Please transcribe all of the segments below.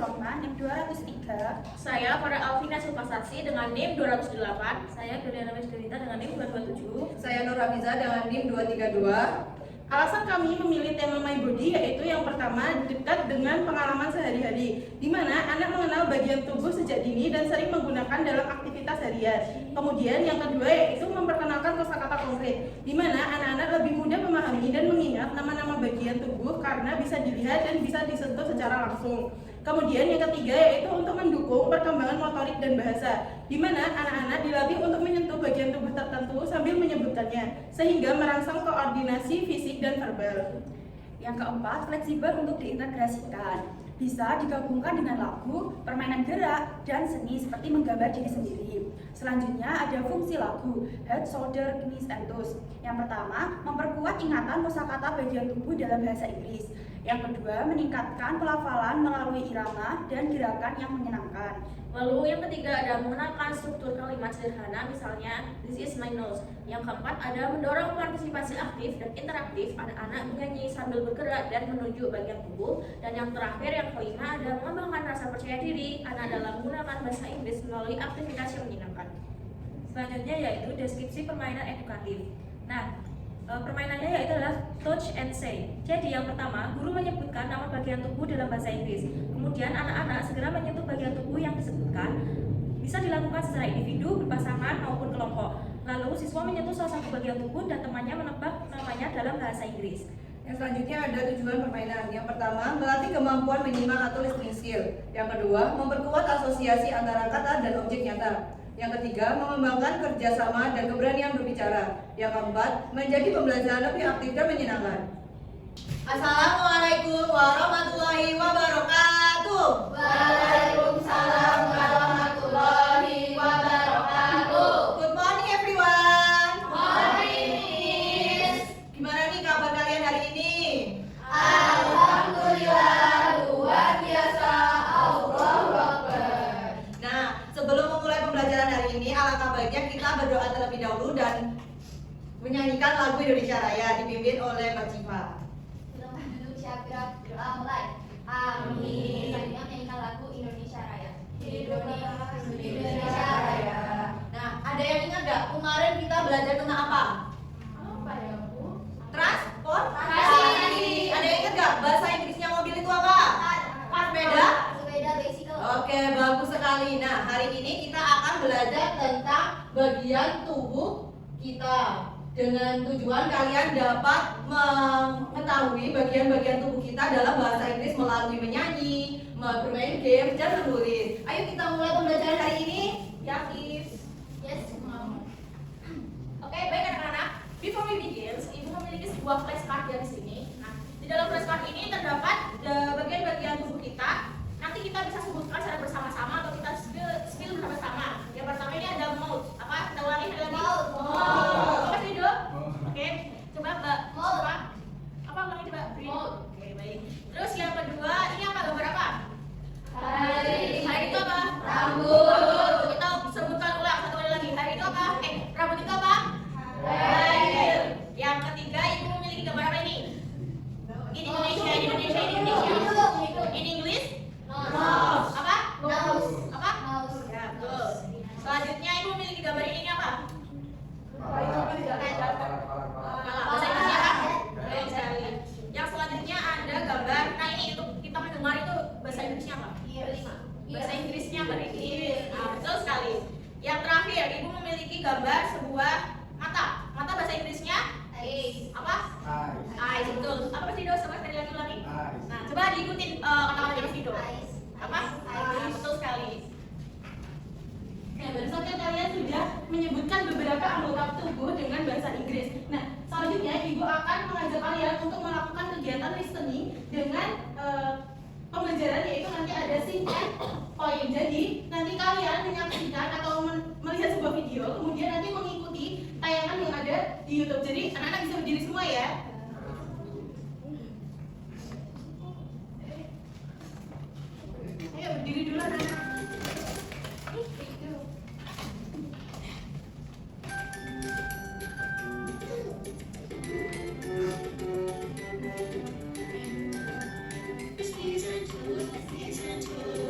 Nurrohman NIM 203. Saya Farah Alvina Sulfasasi dengan NIM 208. Saya Juliana Wisdurita dengan NIM 227. Saya Nur Hamiza dengan NIM 232. Alasan kami memilih tema My Body yaitu yang pertama dekat dengan pengalaman sehari-hari, di mana anak mengenal bagian tubuh sejak dini dan sering menggunakan dalam aktivitas harian. Kemudian yang kedua yaitu memperkenalkan kosakata konkret, di mana anak-anak lebih mudah memahami dan mengingat nama-nama bagian tubuh karena bisa dilihat dan bisa disentuh secara langsung. Kemudian yang ketiga yaitu untuk mendukung perkembangan motorik dan bahasa, di mana anak-anak dilatih untuk menyentuh bagian tubuh tertentu sambil menyebutkannya, sehingga merangsang koordinasi fisik dan verbal. Yang keempat, fleksibel untuk diintegrasikan. Bisa digabungkan dengan lagu, permainan gerak, dan seni seperti menggambar diri sendiri. Selanjutnya ada fungsi lagu, head, shoulder, knees, and toes. Yang pertama, memperkuat ingatan kosakata bagian tubuh dalam bahasa Inggris. Yang kedua, meningkatkan pelafalan melalui irama dan gerakan yang menyenangkan. Lalu yang ketiga ada mengenalkan struktur kalimat sederhana, misalnya this is my nose. Yang keempat ada mendorong partisipasi aktif dan interaktif, anak-anak menyanyi sambil bergerak dan menunjuk bagian tubuh. Dan yang terakhir yang kelima ada mengembangkan rasa percaya diri anak dalam menggunakan bahasa Inggris melalui aktivitas yang menyenangkan. Selanjutnya yaitu deskripsi permainan edukatif. Nah, permainannya yaitu adalah touch and say. Jadi yang pertama, guru menyebutkan nama bagian tubuh dalam bahasa Inggris. Kemudian anak-anak segera menyentuh bagian tubuh yang disebutkan. Bisa dilakukan secara individu, berpasangan maupun kelompok. Lalu siswa menyentuh salah satu bagian tubuh dan temannya menebak namanya dalam bahasa Inggris. Yang selanjutnya ada tujuan permainan. Yang pertama, melatih kemampuan menyimak atau listening skill. Yang kedua, memperkuat asosiasi antara kata dan objek nyata. Yang ketiga, mengembangkan kerjasama dan keberanian berbicara. Yang keempat, menjadi pembelajaran lebih aktif dan menyenangkan. Assalamualaikum warahmatullahi wabarakatuh. Waalaikumsalam warahmatullahi wabarakatuh. Good morning everyone. Morning, Miss. Gimana nih kabar kalian hari ini? Alhamdulillah, luar biasa. Allahu Akbar. Nah, sebelum memulai pembelajaran hari ini, alangkah baiknya kita berdoa terlebih dahulu dan menyanyikan lagu Indonesia Raya dipimpin oleh Mbak Cipa. Indonesia gerak, doa mulai. Amin. Selanjutnya menyanyikan lagu Indonesia Raya. Indonesia Raya. Nah, ada yang ingat gak kemarin kita belajar tentang apa? Apa ya, Bu? Transportasi. Ada yang ingat gak bahasa Inggrisnya mobil itu apa? Sepeda. Sepeda bicycle. Oke, bagus sekali. Nah, hari ini kita akan belajar tentang bagian tubuh kita. Dengan tujuan kalian dapat mengetahui bagian-bagian tubuh kita dalam bahasa Inggris melalui menyanyi, bermain game, dan menulis. Ayo kita mulai pembelajaran hari ini. Yakin? Yes, Mom. Oke, baik anak-anak. Before we begin, Ibu memiliki sebuah flashcard di sini. Nah, di dalam flashcard ini terdapat bagian-bagian tubuh kita. Nanti kita bisa sebutkan secara bersama-sama atau kita spill bersama-sama. Yang pertama ini ada mouth. Apa? Kita ulangi lagi. Mouth. Apa sih, Do? Oke, coba Mbak. Mouth. Apa ulangi coba? Mouth. Oke, baik. Terus yang kedua, ini apa? Gambar apa? Hari Hari itu apa? rambut. Kita sebutkan ulang satu kali lagi. Hari itu apa? Rambut itu apa? Hair. Yang ketiga, Ibu memiliki gambar apa ini? In Indonesia. In English? Nose. Apa? Nose. Apa? Nose. Ya, betul. Selanjutnya Ibu memiliki gambar ini apa? Kepala. Bahasa Inggrisnya apa? Baik sekali. Yang selanjutnya ada gambar. Nah, ini untuk kita mendengar itu bahasa Inggrisnya apa? Bahasa Inggrisnya berarti. Nah, betul sekali. Yang terakhir, Ibu memiliki gambar sebuah mata. Mata bahasa Inggrisnya apa? Eyes, betul. Apa sih, Do? Coba sekali lagi ulangi. Nah, coba diikutin kata-katanya Mas Dido. Apa? Betul sekali. Nah, baru saja kalian sudah menyebutkan beberapa anggota tubuh dengan bahasa Inggris. Nah, selanjutnya Ibu akan mengajak kalian untuk melakukan kegiatan listening dengan pembelajaran, yaitu nanti ada sing and point. Jadi, nanti kalian menyaksikan atau melihat sebuah video, kemudian nanti mengikuti tayangan yang ada di YouTube. Jadi, anak-anak bisa berdiri semua ya. Ayo berdiri dulu anak-anak. Listen to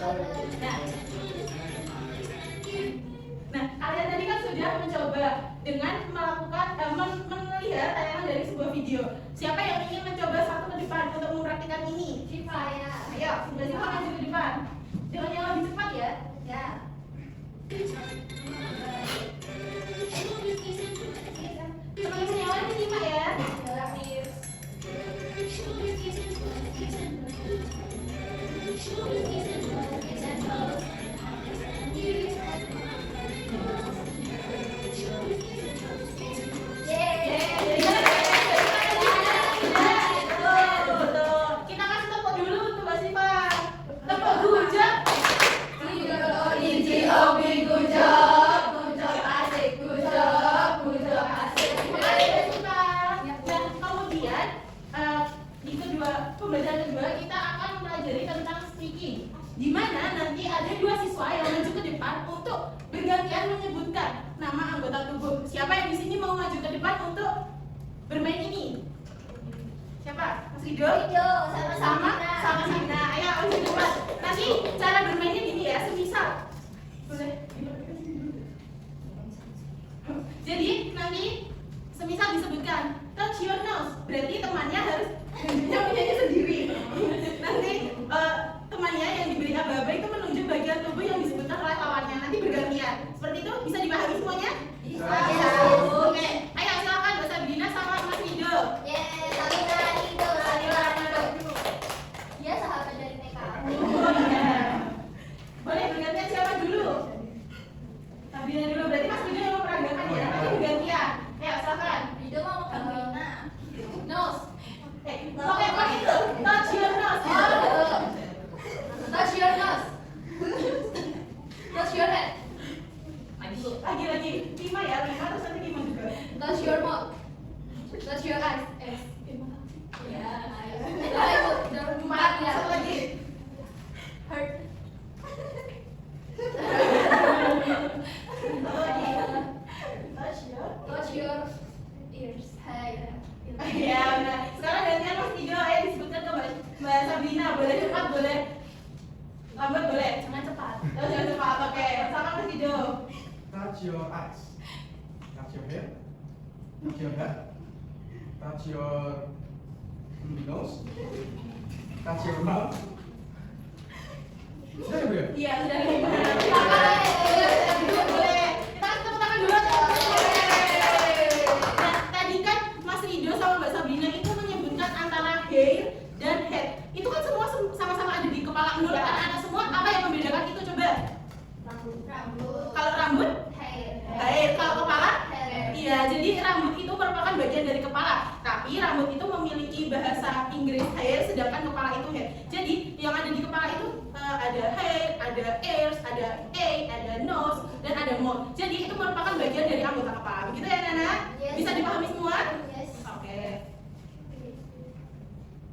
Nah, kalian tadi kan sudah mencoba dengan melakukan melihat tayangan dari sebuah video. Siapa yang ingin mencoba satu ke depan untuk mempraktikkan ini? Siva ya. Ayo, sudah Siva maju ke depan. Dengan yang lebih cepat ya. Ya. Teman-teman yang lain disimak ya. Kita kasih tepuk dulu untuk Mbak Siva. Tepuk gujak. Dan kemudian di pembelajaran kedua kita akan mempelajari tentang speaking, di mana nanti ada dua siswa yang maju ke depan untuk bergantian menyebutkan nama anggota tubuh. Siapa yang di sini mau maju ke depan untuk bermain ini? Siapa? Mas Rido? Sama Sabina. Ayo maju ke depan. Nanti cara bermainnya gini ya, semisal. Boleh? Jadi nanti semisal disebutkan touch your nose, berarti temannya harus punyanya sendiri. Nanti temannya yang diberi aba-aba itu menunjuk bagian tubuh yang disebutkan oleh lawannya. Nanti bergantian. Seperti itu bisa dipahami semuanya? Bisa. Oke. Ayo silakan Mbak Sabrina sama Mas Rido. Dia sahabat dari TK. Oh iya. Boleh bergantian siapa dulu? Sabrina dulu. Berarti Mas Rido yang memperagakan ya. Nanti bergantian. Ayo silakan. Rido mau Sabrina. Nose. Oke, kok itu? Touch your nose. Touch your nose. Touch your head. Lagi-lagi 5 ya, 5 terus nanti 5 juga. Touch your mouth. Touch your eyes. Ya. Udah 4 ya. Satu lagi. Heart. Touch your ears. Hai. Iya, benar. Sekarang gantian Mas Tido, ayo disebutkan ke Mbak Sabrina. Boleh cepat, boleh lambat, boleh. Jangan cepat. Oh, jangan cepat, oke. Sama Mas Tido. Touch your eyes. Touch your head. Touch your head. Touch your nose. Touch your mouth. Sudah ya, Bu ya? Iya, sudah boleh. Kita tepuk tangan dulu. Nah, tadi kan Mas Rido sama Mbak Sabrina itu menyebutkan antara hair dan head. Itu kan semua sama-sama ada di kepala. Menurut anak-anak semua, apa yang membedakan itu coba? Rambut. Kalau rambut, hair. Kalau kepala, Hair. iya. Jadi rambut itu merupakan bagian dari kepala. Tapi rambut itu memiliki bahasa Inggris hair, sedangkan kepala itu head. Jadi yang ada di kepala itu ada head, ada ears, ada eye, ada nose, dan ada mouth. Jadi itu merupakan bagian dari anggota kepala. Begitu ya, Nana? Yes. Bisa dipahami semua? Yes. Oke.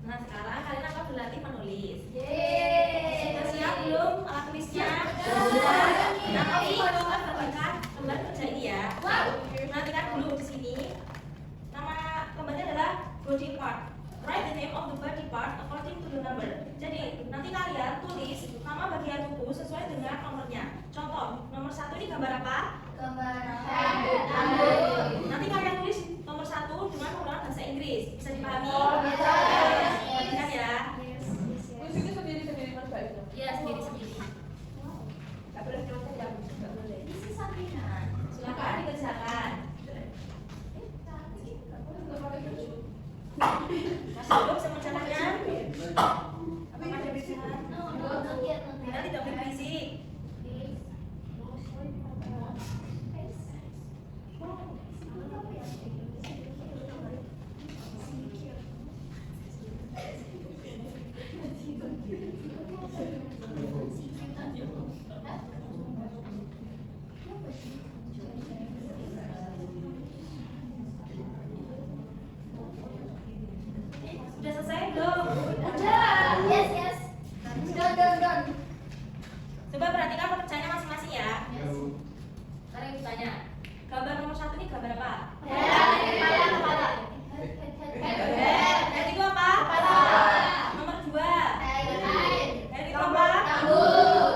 Nah, sekarang kalian akan berlatih menulis. Yeay. Sudah siap belum alat tulisnya? Sudah. Nanti kalau perhatikan lembar kerja ini ya. Perhatikan dulu di sini. Nama lembarnya adalah body part. Write the name of the body part according to the number. Jadi nanti kalian tulis nama bagian tubuh sesuai dengan nomornya. Contoh, nomor 1 ini gambar apa? Gambar Rambut. Nanti kalian tulis nomor 1 dengan menggunakan bahasa Inggris. Bisa dipahami? Bisa. Perhatikan ya. Musiknya sendiri-sendiri Mas Bayu. Iya, sendiri-sendiri. Enggak boleh nyontek ya, enggak boleh. Isi sampingan. Silakan dikerjakan. Mas Dodo bisa mencatatnya? Apakah ada bicara? Kita tidak berbisik. Sudah selesai belum? Udah. Yes, yes. Don. Coba perhatikan pekerjaannya masing-masing ya. Yo. Sekarang ibu tanya, gambar nomor 1 ini gambar apa? Kepala. Yang itu apa? Kepala. Nomor 2. Hai. Yang itu apa? Rambut.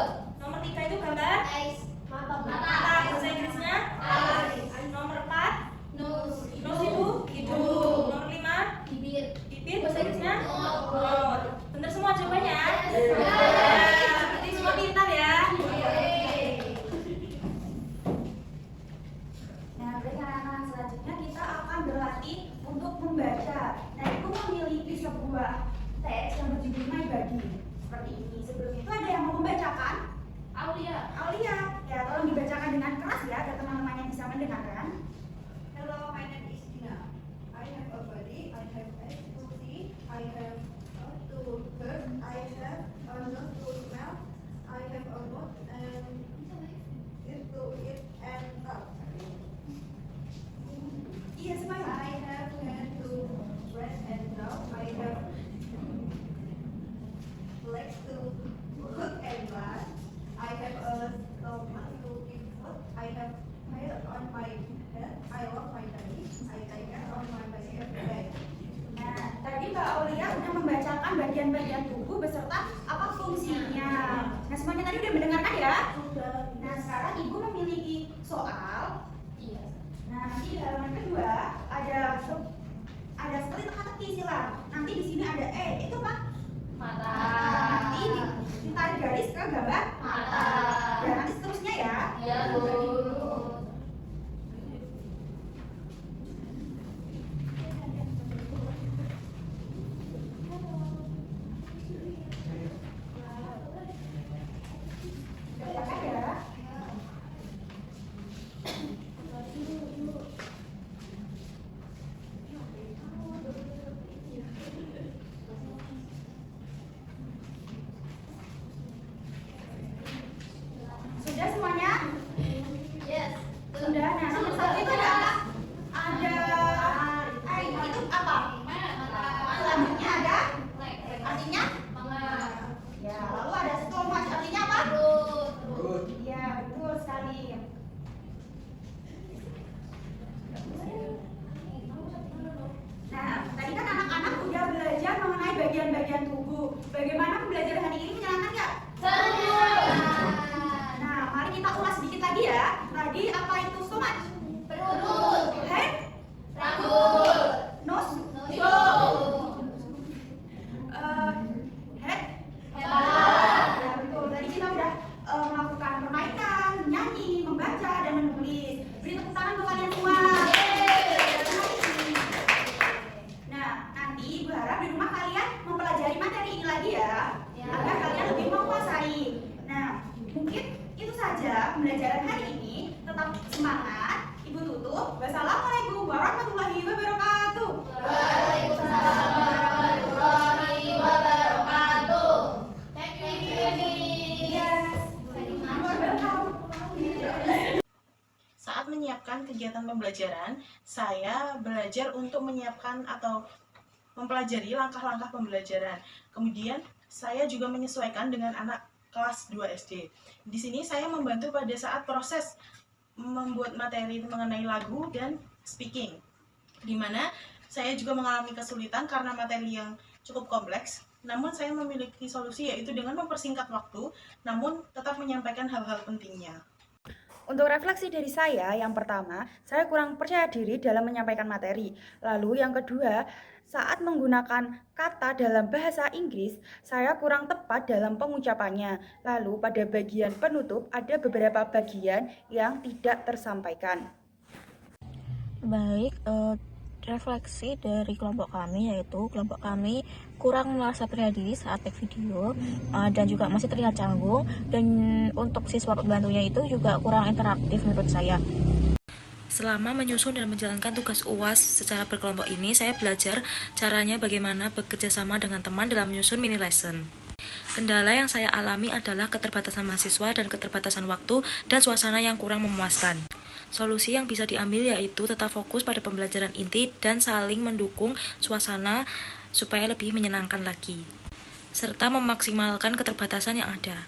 sebuah teks yang berjudul My Body seperti ini. Sebelum itu ada yang mau membacakan? Aulia, ya tolong dibacakan dengan keras ya agar teman-teman yang bisa mendengarkan. Hello, my name is Dina. I have a body, I have eyes to see, I have to hear, I have a nose to smell, I have a mouth and ears to eat and talk. Iya, semuanya. I have hand to breathe and draw, I have legs to walk and run, I have a stomach to eat food, I have hair on my head, I walk my body, I take care of my body every day. Nah, tadi Mbak Aulia sudah membacakan bagian-bagian tubuh beserta apa fungsinya. Nah, semuanya tadi udah mendengarkan ya? Nah, sekarang Ibu memiliki soal. Nah, nanti di halaman kedua ada seperti teka-teki silang. Nanti di sini ada itu Pak. Mata. Nanti ditarik garis ke gambar Mata. Dan nanti seterusnya ya. Iya, Bu. Bacakan ya. Sudah semuanya? Yes. Sudah. Nah, nomor satu itu ada itu apa? Selanjutnya ada artinya ya. Lalu ada stomach artinya apa? Good. Iya, betul sekali. Nah, tadi kan anak-anak udah belajar mengenai bagian-bagian tubuh. Bagaimana pembelajaran hari ini, menyenangkan nggak? Nah, mari kita ulas sedikit lagi ya. Tadi apa itu stomach? Head? Nose? Head? Ya, betul. Tadi kita udah melakukan permainan, menyanyi, membaca, dan menulis. Beri tepuk tangan untuk kalian semua. Nah, nanti Ibu harap di rumah kalian mempelajari materi ini lagi ya, agar kalian lebih menguasai. Nah, mungkin itu saja pembelajaran hari ini. Tetap semangat. Ibu tutup. Wassalamualaikum warahmatullahi wabarakatuh. Saat menyiapkan kegiatan pembelajaran, saya belajar untuk menyiapkan atau mempelajari langkah-langkah pembelajaran. Kemudian, saya juga menyesuaikan dengan anak kelas 2 SD. Di sini saya membantu pada saat proses membuat materi mengenai lagu dan speaking, di mana saya juga mengalami kesulitan karena materi yang cukup kompleks. Namun saya memiliki solusi, yaitu dengan mempersingkat waktu, namun tetap menyampaikan hal-hal pentingnya. Untuk refleksi dari saya, yang pertama, saya kurang percaya diri dalam menyampaikan materi. Lalu yang kedua, saat menggunakan kata dalam bahasa Inggris, saya kurang tepat dalam pengucapannya. Lalu pada bagian penutup, ada beberapa bagian yang tidak tersampaikan. Baik, refleksi dari kelompok kami, yaitu kelompok kami kurang merasa percaya diri saat take video, dan juga masih terlihat canggung, dan untuk siswa pembantunya itu juga kurang interaktif menurut saya. Selama menyusun dan menjalankan tugas UAS secara berkelompok ini, saya belajar caranya bagaimana bekerja sama dengan teman dalam menyusun mini lesson. Kendala yang saya alami adalah keterbatasan mahasiswa dan keterbatasan waktu dan suasana yang kurang memuaskan. Solusi yang bisa diambil yaitu tetap fokus pada pembelajaran inti dan saling mendukung suasana supaya lebih menyenangkan lagi, serta memaksimalkan keterbatasan yang ada.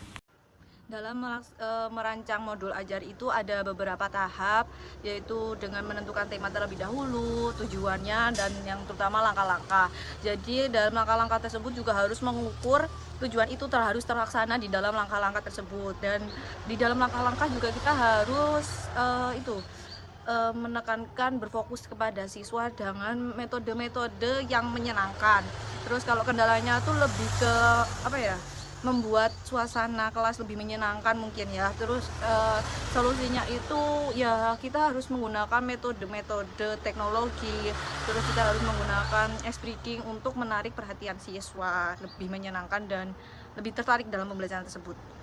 Dalam merancang modul ajar itu ada beberapa tahap, yaitu dengan menentukan tema terlebih dahulu, tujuannya, dan yang terutama langkah-langkah. Jadi dalam langkah-langkah tersebut juga harus mengukur tujuan itu harus terlaksana di dalam langkah-langkah tersebut. Dan di dalam langkah-langkah juga kita harus menekankan berfokus kepada siswa dengan metode-metode yang menyenangkan. Terus kalau kendalanya tuh lebih ke membuat suasana kelas lebih menyenangkan mungkin ya. Terus solusinya itu ya kita harus menggunakan metode-metode teknologi, terus kita harus menggunakan ice breaking untuk menarik perhatian siswa, lebih menyenangkan dan lebih tertarik dalam pembelajaran tersebut.